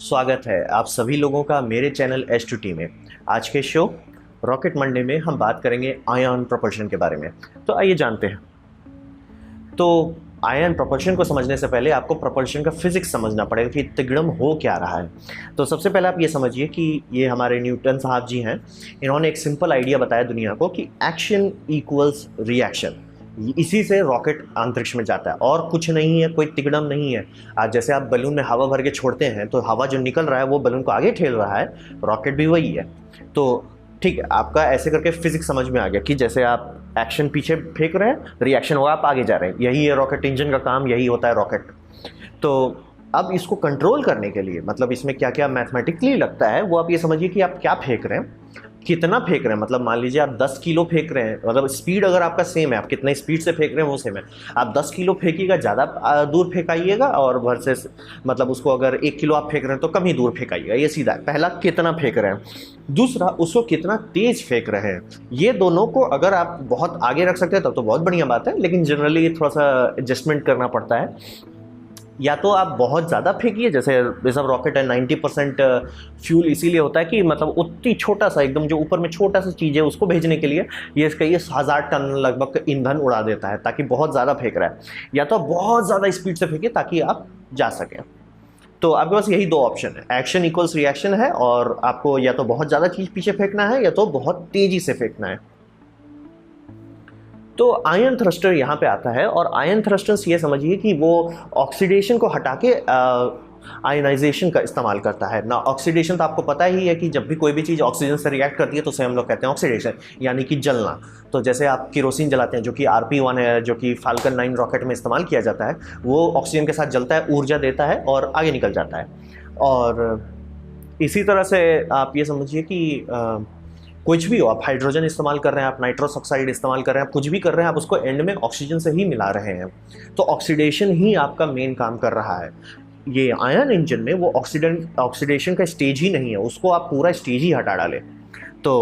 स्वागत है आप सभी लोगों का मेरे चैनल H2T में। आज के शो रॉकेट मंडे में हम बात करेंगे आयन प्रोपल्शन के बारे में। तो आइए जानते हैं। तो आयन प्रोपल्शन को समझने से पहले आपको प्रोपल्शन का फिजिक्स समझना पड़ेगा कि तिगड़म हो क्या रहा है। तो सबसे पहले आप ये समझिए कि ये हमारे न्यूटन साहब जी हैं। इन्होंने एक सिंपल आइडिया बताया दुनिया को कि एक्शन इक्वल्स रिएक्शन। इसी से रॉकेट अंतरिक्ष में जाता है और कुछ नहीं है, कोई तिगड़म नहीं है। आज जैसे आप बलून में हवा भर के छोड़ते हैं तो हवा जो निकल रहा है वो बलून को आगे ठेल रहा है, रॉकेट भी वही है। तो ठीक है, आपका ऐसे करके फिजिक्स समझ में आ गया कि जैसे आप एक्शन पीछे फेंक रहे हैं, रिएक्शन होगा, आप आगे जा रहे हैं। यही है रॉकेट इंजन का काम, यही होता है रॉकेट। तो अब इसको कंट्रोल करने के लिए मतलब इसमें क्या क्या मैथमेटिकली लगता है वो आप ये समझिए कि आप क्या फेंक रहे हैं, कितना फेंक रहे हैं। मतलब मान लीजिए आप 10 किलो फेंक रहे हैं, मतलब स्पीड अगर आपका सेम है, आप कितने स्पीड से फेंक रहे हैं वो सेम है। आप 10 किलो फेंकिएगा, ज़्यादा दूर फेंकाइएगा, और वर्सेस मतलब उसको अगर 1 किलो आप फेंक रहे हैं तो कम ही दूर फेंकाइएगा। ये सीधा है। पहला कितना फेंक रहे हैं, दूसरा उसको कितना तेज फेंक रहे हैं। ये दोनों को अगर आप बहुत आगे रख सकते हैं तब तो बहुत बढ़िया बात है, लेकिन जनरली ये थोड़ा सा एडजस्टमेंट करना पड़ता है। या तो आप बहुत ज़्यादा फेंकिए, जैसे ये सब रॉकेट है 90% फ्यूल इसीलिए होता है कि मतलब उतनी छोटा सा एकदम जो ऊपर में छोटा सा चीज़ है उसको भेजने के लिए ये इसका ये 1000 टन लगभग ईंधन उड़ा देता है, ताकि बहुत ज़्यादा फेंक रहा है। या तो बहुत ज़्यादा स्पीड से फेंकिए ताकि आप जा सकें। तो आपके पास यही दो ऑप्शन है, एक्शन इक्वल्स रिएक्शन है, और आपको या तो बहुत ज़्यादा चीज़ पीछे फेंकना है या तो बहुत तेज़ी से फेंकना है। तो आयन थ्रस्टर यहाँ पे आता है, और आयन थ्रस्टर्स ये समझिए कि वो ऑक्सीडेशन को हटा के आयनाइजेशन का इस्तेमाल करता है ना। ऑक्सीडेशन तो आपको पता ही है कि जब भी कोई भी चीज़ ऑक्सीजन से रिएक्ट करती है तो उसे हम लोग कहते हैं ऑक्सीडेशन, यानी कि जलना। तो जैसे आप केरोसिन जलाते हैं, जो कि RP1 है, जो कि फाल्कन 9 रॉकेट में इस्तेमाल किया जाता है, वो ऑक्सीजन के साथ जलता है, ऊर्जा देता है और आगे निकल जाता है। और इसी तरह से आप ये समझिए कि कुछ भी हो, आप हाइड्रोजन इस्तेमाल कर रहे हैं, आप नाइट्रस ऑक्साइड इस्तेमाल कर रहे हैं, आप कुछ भी कर रहे हैं, आप उसको एंड में ऑक्सीजन से ही मिला रहे हैं। तो ऑक्सीडेशन ही आपका मेन काम कर रहा है। ये आयन इंजन में वो ऑक्सीडेशन का स्टेज ही नहीं है, उसको आप पूरा स्टेज ही हटा डालें। तो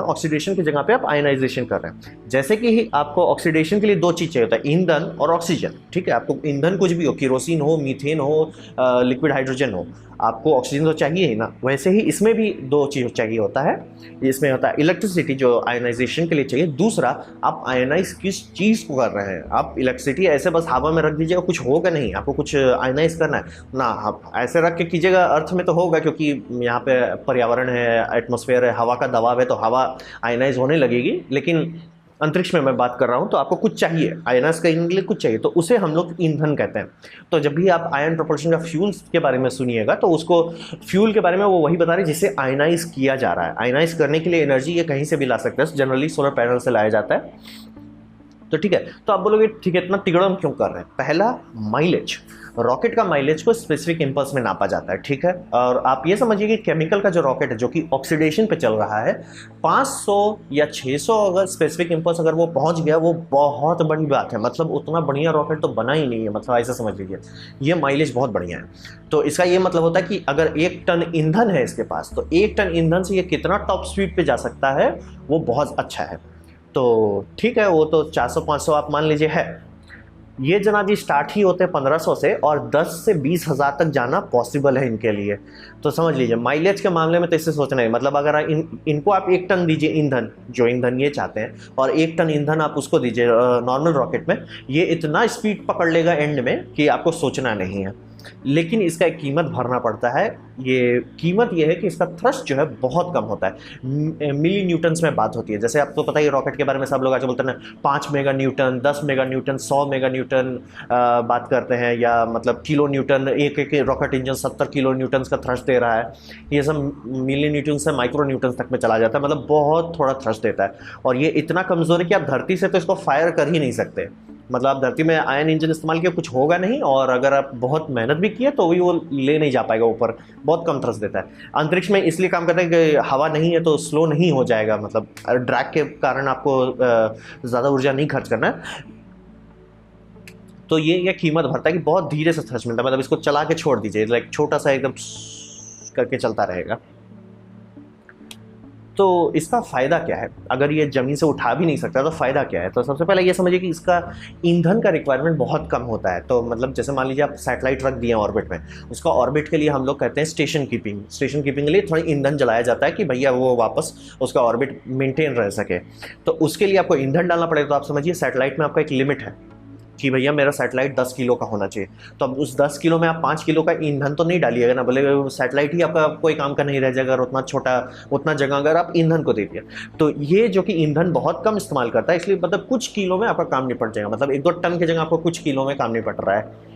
ऑक्सीडेशन की जगह पे आप आयनाइजेशन कर रहे हैं। जैसे कि ही आपको ऑक्सीडेशन के लिए दो चीज़ चाहिए होता है, ईंधन और ऑक्सीजन। ठीक है, आपको ईंधन कुछ भी हो, केरोसिन हो, मीथेन हो, लिक्विड हाइड्रोजन हो, आपको ऑक्सीजन तो चाहिए ही ना। वैसे ही इसमें भी दो चीज़ चाहिए होता है। इसमें होता है इलेक्ट्रिसिटी, जो आयनाइजेशन के लिए चाहिए। दूसरा, आप आयनाइज किस चीज़ को कर रहे हैं। आप इलेक्ट्रिसिटी ऐसे बस हवा में रख दीजिएगा, कुछ होगा नहीं, आपको कुछ आयनाइज करना है ना। आप ऐसे रख के कीजिएगा, अर्थ में तो होगा, क्योंकि यहाँ पे पर्यावरण है, एटमॉस्फेयर है, हवा का दबाव है, तो हवा आयनाइज होने लगेगी। लेकिन अंतरिक्ष में मैं बात कर रहा हूँ, तो आपको कुछ चाहिए, आयनाइज करने के लिए कुछ चाहिए, तो उसे हम लोग ईंधन कहते हैं। तो जब भी आप आयन प्रोपल्शन का फ्यूल्स के बारे में सुनिएगा तो उसको फ्यूल के बारे में वो वही बता रहे हैं जिसे आयनाइज किया जा रहा है। आयनाइज करने के लिए एनर्जी ये कहीं से भी ला सकते हैं, जनरली सोलर पैनल से लाया जाता है। तो ठीक है, तो आप बोलोगे ठीक है इतना तिगड़म क्यों कर रहे हैं। पहला, माइलेज। रॉकेट का माइलेज को स्पेसिफिक इंपल्स में नापा जाता है। ठीक है, और आप ये समझिए कि केमिकल का जो रॉकेट है जो कि ऑक्सीडेशन पे चल रहा है, 500 या 600 अगर स्पेसिफिक इंपल्स अगर वो पहुंच गया, वो बहुत बड़ी बात है। मतलब उतना बढ़िया रॉकेट तो बना ही नहीं है, मतलब ऐसा समझ लीजिए। ये माइलेज बहुत बढ़िया है। तो इसका ये मतलब होता है कि अगर 1 टन ईंधन है इसके पास, तो 1 टन ईंधन से ये कितना टॉप स्पीड पे जा सकता है, वो बहुत अच्छा है। तो ठीक है, वो तो 400-500 आप मान लीजिए है। ये जनाब जी स्टार्ट ही होते हैं 1500 से, और 10 से 20 हज़ार तक जाना पॉसिबल है इनके लिए। तो समझ लीजिए माइलेज के मामले में तो इससे सोचना है, मतलब अगर इनको आप 1 टन दीजिए ईंधन, जो ईंधन ये चाहते हैं, और 1 टन ईंधन आप उसको दीजिए नॉर्मल रॉकेट में, ये इतना स्पीड पकड़ लेगा एंड में कि आपको सोचना नहीं है। लेकिन इसका एक कीमत भरना पड़ता है। ये कीमत ये है कि इसका थ्रस्ट जो है बहुत कम होता है। मिली न्यूटन्स में बात होती है। जैसे आपको पता ही रॉकेट के बारे में सब लोग आज बोलते हैं ना, 5 mega Newton, 10 mega Newton, 100 mega Newton बात करते हैं, या मतलब किलो न्यूटन। एक रॉकेट इंजन 70 किलो न्यूटन का थ्रस्ट दे रहा है। ये सब मिली न्यूटन से माइक्रो न्यूटन तक में चला जाता है, मतलब बहुत थोड़ा थ्रस्ट देता है। और ये इतना कमज़ोर है कि आप धरती से तो इसको फायर कर ही नहीं सकते। मतलब आप धरती में आयन इंजन इस्तेमाल किया कुछ होगा नहीं, और अगर आप बहुत मेहनत भी किए तो भी वो ले नहीं जा पाएगा ऊपर, बहुत कम थ्रस्ट देता है। अंतरिक्ष में इसलिए काम करता है कि हवा नहीं है तो स्लो नहीं हो जाएगा, मतलब ड्रैग के कारण आपको ज़्यादा ऊर्जा नहीं खर्च करना है। तो ये कीमत भरता है कि बहुत धीरे से थ्रस्ट मिलता है, मतलब इसको चला के छोड़ दीजिए, लाइक छोटा सा एकदम करके चलता रहेगा। तो इसका फ़ायदा क्या है? अगर ये ज़मीन से उठा भी नहीं सकता तो फ़ायदा क्या है? तो सबसे पहले ये समझिए कि इसका ईंधन का रिक्वायरमेंट बहुत कम होता है। तो मतलब जैसे मान लीजिए आप सैटेलाइट रख दिए ऑर्बिट में, उसका ऑर्बिट के लिए हम लोग कहते हैं स्टेशन कीपिंग। स्टेशन कीपिंग के लिए थोड़ा ईंधन जलाया जाता है कि भैया वो वापस उसका ऑर्बिट मेंटेन रह सके। तो उसके लिए आपको ईंधन डालना पड़ेगा। तो आप समझिए सैटेलाइट में आपका एक लिमिट है कि भैया मेरा सैटेलाइट 10 किलो का होना चाहिए। तो अब उस 10 किलो में आप 5 किलो का ईंधन तो नहीं डालिएगा ना, बोले सैटेलाइट ही आपका कोई काम का नहीं रह जाएगा। उतना छोटा उतना जगह अगर आप ईंधन को दे दिया, तो ये जो कि ईंधन बहुत कम इस्तेमाल करता है, इसलिए मतलब कुछ किलो में आपका काम निपट जाएगा। मतलब 1-2 टन की जगह आपको कुछ किलो में काम निपट रहा है।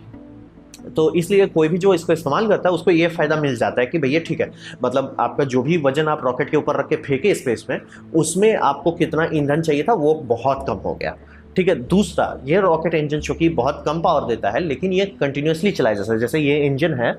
तो इसलिए कोई भी जो इसको इस्तेमाल करता है उसको ये फ़ायदा मिल जाता है कि भैया ठीक है, मतलब आपका जो भी वजन आप रॉकेट के ऊपर रख के फेंके स्पेस में, उसमें आपको कितना ईंधन चाहिए था वो बहुत कम हो गया। ठीक है। दूसरा, ये रॉकेट इंजन चूंकि बहुत कम पावर देता है, लेकिन ये कंटिन्यूसली चलाया जा सकता है। जैसे ये इंजन है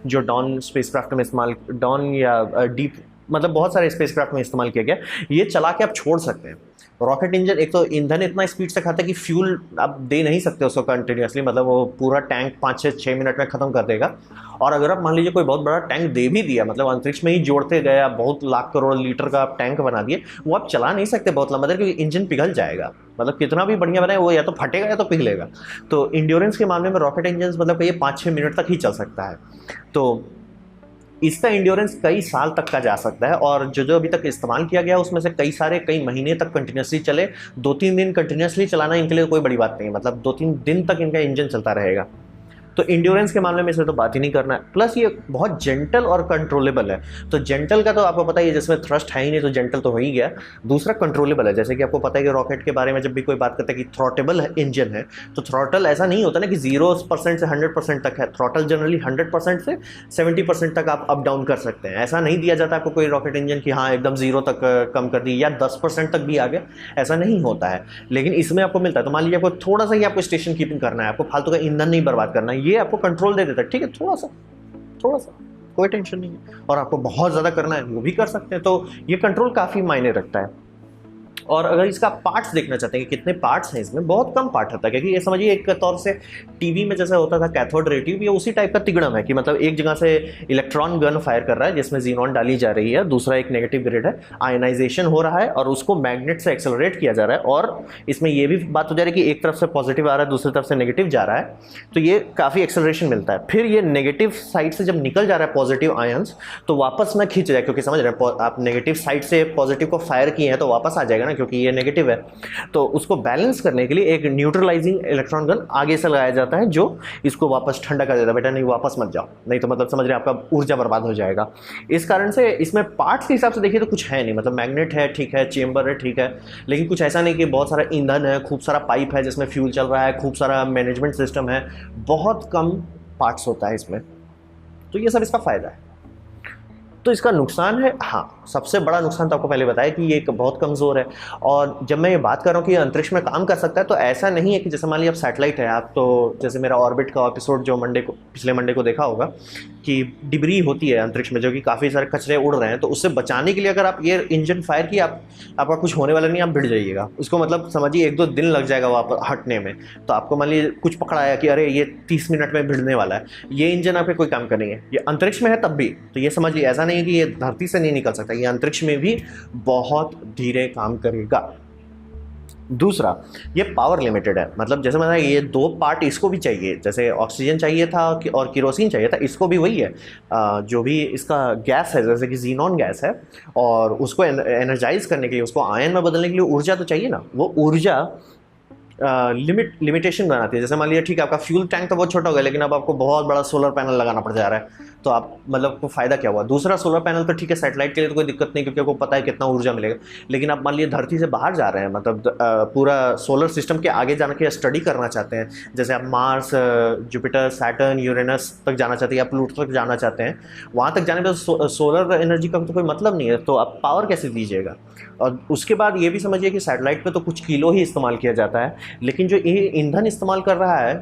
जो डॉन स्पेसक्राफ्ट में इस्तेमाल, डॉन या डीप, मतलब बहुत सारे स्पेसक्राफ्ट में इस्तेमाल किया गया। ये चला के आप छोड़ सकते हैं। रॉकेट इंजन एक तो ईंधन इतना स्पीड से खाता है कि फ्यूल आप दे नहीं सकते उसको कंटिन्यूसली, मतलब वो पूरा टैंक 5 से 6 मिनट में ख़त्म कर देगा। और अगर आप मान लीजिए कोई बहुत बड़ा टैंक दे भी दिया, मतलब अंतरिक्ष में ही जोड़ते गए, आप बहुत लाख करोड़ लीटर का आप टैंक बना दिए, वो आप चला नहीं सकते बहुत लंबा देर, क्योंकि इंजन पिघल जाएगा। मतलब कितना भी बढ़िया बनाए वो या तो फटेगा या तो पिघलेगा। तो इंड्योरेंस के मामले में रॉकेट इंजन मतलब ये 5-6 मिनट तक ही चल सकता है। तो इसका इंड्योरेंस कई साल तक का जा सकता है। और जो जो अभी तक इस्तेमाल किया गया उसमें से कई महीने तक कंटिन्यूसली चले। 2-3 दिन कंटिन्यूसली चलाना इनके लिए कोई बड़ी बात नहीं है, मतलब 2-3 दिन तक इनका इंजन चलता रहेगा। तो इंड्योरेंस के मामले में इसे तो बात ही नहीं करना है। प्लस ये बहुत जेंटल और कंट्रोलेबल है। तो जेंटल का तो आपको पता ही है, जिसमें थ्रस्ट है ही नहीं तो जेंटल तो हो ही गया। दूसरा कंट्रोलेबल है, जैसे कि आपको पता है कि रॉकेट के बारे में जब भी कोई बात करता है कि थ्रॉटेबल इंजन है, तो थ्रॉटल ऐसा नहीं होता ना कि 0% से 100% तक है। थ्रॉटल जनरली 100% से 70% तक आप अप डाउन कर सकते हैं। ऐसा नहीं दिया जाता आपको कोई रॉकेट इंजन की हाँ एकदम 0 तक कम कर दी या 10% तक भी आ गया, ऐसा नहीं होता है। लेकिन इसमें आपको मिलता है। तो मान लीजिए आपको थोड़ा सा ही आपको स्टेशन कीपिंग करना है, आपको फालतू का ईंधन नहीं बर्बाद करना है, ये आपको कंट्रोल दे देता है। ठीक है, थोड़ा सा कोई टेंशन नहीं है। और आपको बहुत ज़्यादा करना है वो भी कर सकते हैं। तो ये कंट्रोल काफ़ी मायने रखता है। और अगर इसका पार्ट्स देखना चाहते हैं कि कितने पार्ट्स हैं, इसमें बहुत कम पार्ट होता है। क्योंकि ये समझिए एक तौर से टीवी में जैसा होता था कैथोड रे ट्यूब, ये उसी टाइप का तिगड़म है कि मतलब एक जगह से इलेक्ट्रॉन गन फायर कर रहा है जिसमें जीनॉन डाली जा रही है, दूसरा एक नेगेटिव ग्रेड है, आयनाइजेशन हो रहा है और उसको मैग्नेट से एक्सेलरेट किया जा रहा है। और इसमें ये भी बात हो जा रही है कि एक तरफ से पॉजिटिव आ रहा है, दूसरी तरफ से नेगेटिव जा रहा है, तो ये काफ़ी एक्सेलरेशन मिलता है। फिर ये नेगेटिव साइड से जब निकल जा रहा है पॉजिटिव आयंस, तो वापस ना खींच जाए, क्योंकि समझ रहे हैं आप नेगेटिव साइड से पॉजिटिव को फायर किए हैं तो वापस आ जाएगा ना, क्योंकि ये नेगेटिव है। तो उसको बैलेंस करने के लिए एक न्यूट्रलाइजिंग इलेक्ट्रॉन गन आगे से लगाया जाता है, जो इसको वापस ठंडा कर देता है। बेटा नहीं, वापस मत जाओ, नहीं तो मतलब समझ रहे हैं आपका ऊर्जा बर्बाद हो जाएगा। इस कारण से इसमें पार्ट्स के हिसाब से देखिए तो कुछ है नहीं। मतलब मैग्नेट है, ठीक है, चेंबर है, ठीक है, लेकिन कुछ ऐसा नहीं कि बहुत सारा ईंधन है, खूब सारा पाइप है जिसमें फ्यूल चल रहा है, खूब सारा मैनेजमेंट सिस्टम है, बहुत कम पार्ट्स होता है इसमें। तो ये सब इसका फायदा है। तो इसका नुकसान है, हाँ, सबसे बड़ा नुकसान तो आपको पहले बताया कि ये बहुत कमज़ोर है। और जब मैं ये बात कर रहा हूँ कि अंतरिक्ष में काम कर सकता है, तो ऐसा नहीं है कि जैसे मान लीजिए आप सैटेलाइट है, आप तो जैसे मेरा ऑर्बिट का एपिसोड जो पिछले मंडे को देखा होगा कि डिब्री होती है अंतरिक्ष में, जो कि काफ़ी सारे कचरे उड़ रहे हैं, तो उससे बचाने के लिए अगर आप ये इंजन फायर किए, आपका कुछ होने वाला नहीं, आप भिड़ जाइएगा। उसको मतलब समझिए 1-2 दिन लग जाएगा वापस हटने में। तो आपको मान लीजिए कुछ पकड़ाया कि अरे ये 30 मिनट में भिड़ने वाला है, ये इंजन आपके कोई काम का नहीं है। ये अंतरिक्ष में है तब भी, तो ये समझिए ऐसा नहीं है कि ये धरती से नहीं निकल सकता, ये अंतरिक्ष में भी बहुत धीरे काम करेगा। दूसरा, ये पावर लिमिटेड है। मतलब जैसे मैंने ये 2 पार्ट इसको भी चाहिए, जैसे ऑक्सीजन चाहिए था और केरोसिन चाहिए था, इसको भी वही है। जो भी इसका गैस है, जैसे कि जीनॉन गैस है, और उसको एनर्जाइज करने के लिए, उसको आयन में बदलने के लिए ऊर्जा तो चाहिए ना। वो ऊर्जा लिमिटेशन बनाती है। जैसे मान लीजिए ठीक है, आपका फ्यूल टैंक तो बहुत छोटा हो गया, लेकिन अब आपको बहुत बड़ा सोलर पैनल लगाना पड़ जा रहा है, तो आप मतलब को फ़ायदा क्या हुआ। दूसरा, सोलर पैनल तो ठीक है, सैटेलाइट के लिए तो कोई दिक्कत नहीं, क्योंकि आपको पता है कितना ऊर्जा मिलेगा। लेकिन आप मान लीजिए धरती से बाहर जा रहे हैं, मतलब पूरा सोलर सिस्टम के आगे जाने के स्टडी करना चाहते हैं, जैसे आप मार्स, जुपिटर, सैटर्न, यूरेनस तक जाना चाहते हैं या प्लूटो तक जाना चाहते हैं, वहाँ तक जाने पर सोलर एनर्जी का तो कोई मतलब नहीं है, तो आप पावर कैसे दीजिएगा। और उसके बाद ये भी समझिए कि सैटेलाइट पे तो कुछ किलो ही इस्तेमाल किया जाता है, लेकिन जो ये ईंधन इस्तेमाल कर रहा है,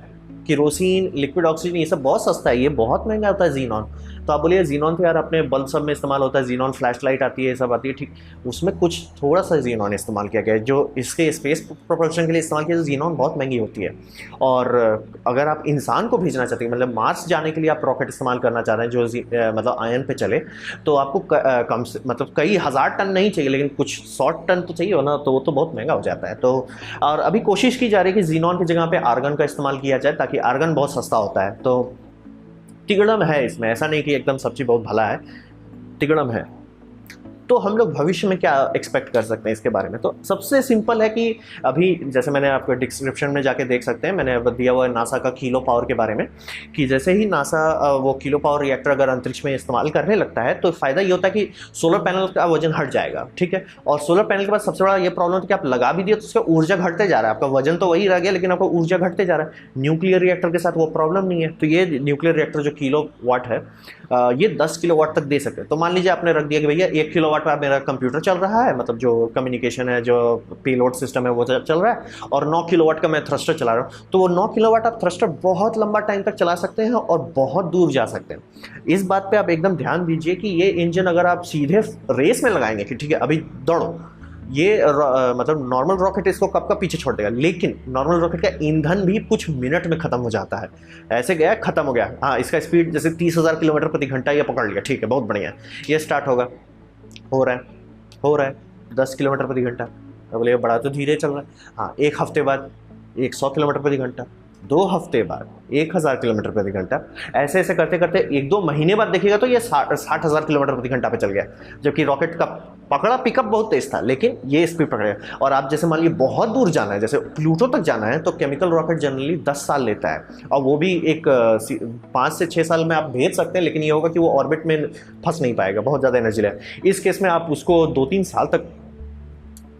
केरोसिन, लिक्विड ऑक्सीजन, ये सब बहुत सस्ता है, ये बहुत महंगा होता है जीनॉन। तो आप बोलिए जीनॉन तो यार अपने बल्ब सब में इस्तेमाल होता है, जीनॉन फ्लैश लाइट आती है, सब आती है, ठीक, उसमें कुछ थोड़ा सा जीनॉन इस्तेमाल किया गया है जो इसके स्पेस प्रोपल्शन के लिए इस्तेमाल किया। जीनॉन बहुत महंगी होती है, और अगर आप इंसान को भेजना चाहते हैं, मतलब मार्स जाने के लिए आप रॉकेट इस्तेमाल करना चाह रहे हैं जो मतलब आयन पे चले, तो आपको कम से मतलब कई हज़ार टन नहीं चाहिए, लेकिन कुछ 100 टन तो चाहिए हो ना, तो वो तो बहुत महंगा हो जाता है। तो और अभी कोशिश की जा रही है कि जीनॉन की जगह पे आर्गन का इस्तेमाल किया जाए, ताकि आर्गन बहुत सस्ता होता है। तो तिगड़म है इसमें, ऐसा नहीं कि एकदम सब चीज़ बहुत भला है, तिगड़म है। तो हम लोग भविष्य में क्या एक्सपेक्ट कर सकते हैं इसके बारे में? तो सबसे सिंपल है कि अभी जैसे मैंने आपको डिस्क्रिप्शन में जाके देख सकते हैं, मैंने दिया हुआ है नासा का किलो पावर के बारे में, कि जैसे ही नासा वो किलो पावर रिएक्टर अगर अंतरिक्ष में इस्तेमाल करने लगता है तो फ़ायदा ये होता है कि सोलर पैनल का वजन हट जाएगा, ठीक है। और सोलर पैनल के बाद सबसे बड़ा ये प्रॉब्लम है कि आप लगा भी दिए तो उसका ऊर्जा घटते जा रहा है, आपका वजन तो वही रह गया लेकिन आपका ऊर्जा घटते जा रहा है। न्यूक्लियर रिएक्टर के साथ वो प्रॉब्लम नहीं है। तो ये न्यूक्लियर रिएक्टर जो किलो वाट है, ये 10 किलो वाट तक दे सकते हैं। तो मान लीजिए आपने रख दिया कि भैया 1 किलो वाट पर मेरा कंप्यूटर चल रहा है, मतलब जो कम्युनिकेशन है, जो पेलोड सिस्टम है वो चल रहा है, और 9 किलोवाट का मैं थ्रस्टर चला रहा हूँ, तो वो 9 किलोवाट आप थ्रस्टर बहुत लंबा टाइम तक चला सकते हैं और बहुत दूर जा सकते हैं। इस बात पे आप एकदम ध्यान दीजिए कि ये इंजन अगर आप सीधे रेस में लगाएंगे कि ठीक है अभी दौड़ो, ये मतलब नॉर्मल रॉकेट इसको कब कब पीछे छोड़ देगा, लेकिन नॉर्मल रॉकेट का ईंधन भी कुछ मिनट में खत्म हो जाता है। ऐसे गया खत्म हो गया, हाँ इसका स्पीड जैसे 30,000 किलोमीटर प्रति घंटा ये पकड़ लिया, ठीक है बहुत बढ़िया, ये स्टार्ट होगा, हो रहा है 10 किलोमीटर प्रति घंटा। अब बोले बड़ा तो धीरे चल रहा है, हाँ 1 हफ्ते बाद 100 किलोमीटर प्रति घंटा, 2 हफ्ते बाद 1000 किलोमीटर प्रति घंटा, ऐसे ऐसे करते करते 1-2 महीने बाद देखिएगा तो ये 60,000 किलोमीटर प्रति घंटा पे चल गया। जबकि रॉकेट का पकड़ा पिकअप बहुत तेज था, लेकिन ये स्पीड पकड़ेगा। और आप जैसे मान लीजिए बहुत दूर जाना है, जैसे प्लूटो तक जाना है, तो केमिकल रॉकेट जनरली 10 साल लेता है, और वो भी एक 5 से 6 साल में आप भेज सकते हैं, लेकिन ये होगा कि वो ऑर्बिट में फंस नहीं पाएगा, बहुत ज़्यादा एनर्जी लगेगा। इस केस में आप उसको 2-3 साल तक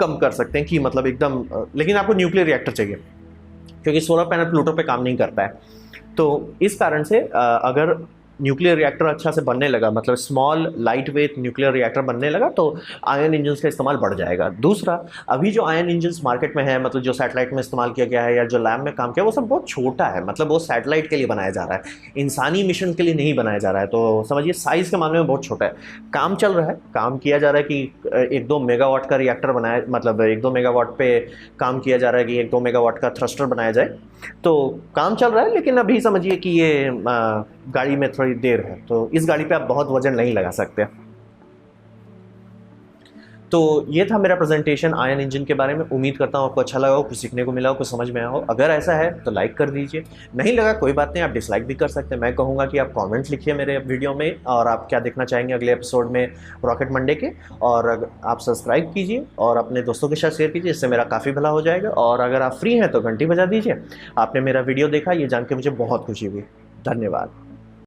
कम कर सकते हैं कि मतलब एकदम, लेकिन आपको न्यूक्लियर रिएक्टर चाहिए क्योंकि सोलर पैनल प्लूटो पे काम नहीं करता है। तो इस कारण से अगर न्यूक्लियर रिएक्टर अच्छा से बनने लगा, मतलब small light weight nuclear reactor बनने लगा, तो आयन इंजन्स का इस्तेमाल बढ़ जाएगा। दूसरा, अभी जो आयन इंजन्स मार्केट में है, मतलब जो सैटेलाइट में इस्तेमाल किया गया है या जो लैब में काम किया, वो सब बहुत छोटा है, मतलब वो सैटेलाइट के लिए बनाया जा रहा है, इंसानी मिशन के लिए नहीं बनाया जा रहा है। तो समझिए साइज़ के मामले में बहुत छोटा है। काम चल रहा है, काम किया जा रहा है कि 1-2 मेगावाट का रिएक्टर बनाया, मतलब 1-2 मेगावाट पे काम किया जा रहा है कि 1-2 मेगावाट का थ्रस्टर बनाया जाए। तो काम चल रहा है, लेकिन अभी समझिए कि ये गाड़ी में थोड़ी देर है, तो इस गाड़ी पे आप बहुत वजन नहीं लगा सकते। तो ये था मेरा प्रेजेंटेशन आयन इंजन के बारे में। उम्मीद करता हूँ आपको अच्छा लगा हो, कुछ सीखने को मिला हो, कुछ समझ में आया हो। अगर ऐसा है तो लाइक कर दीजिए, नहीं लगा कोई बात नहीं, आप डिसलाइक भी कर सकते हैं। मैं कहूँगा कि आप कमेंट लिखिए मेरे वीडियो में, और आप क्या देखना चाहेंगे अगले एपिसोड में रॉकेट मंडे के। और आप सब्सक्राइब कीजिए और अपने दोस्तों के साथ शेयर कीजिए, इससे मेरा काफ़ी भला हो जाएगा। और अगर आप फ्री हैं तो घंटी बजा दीजिए। आपने मेरा वीडियो देखा, ये जान के मुझे बहुत खुशी हुई। धन्यवाद।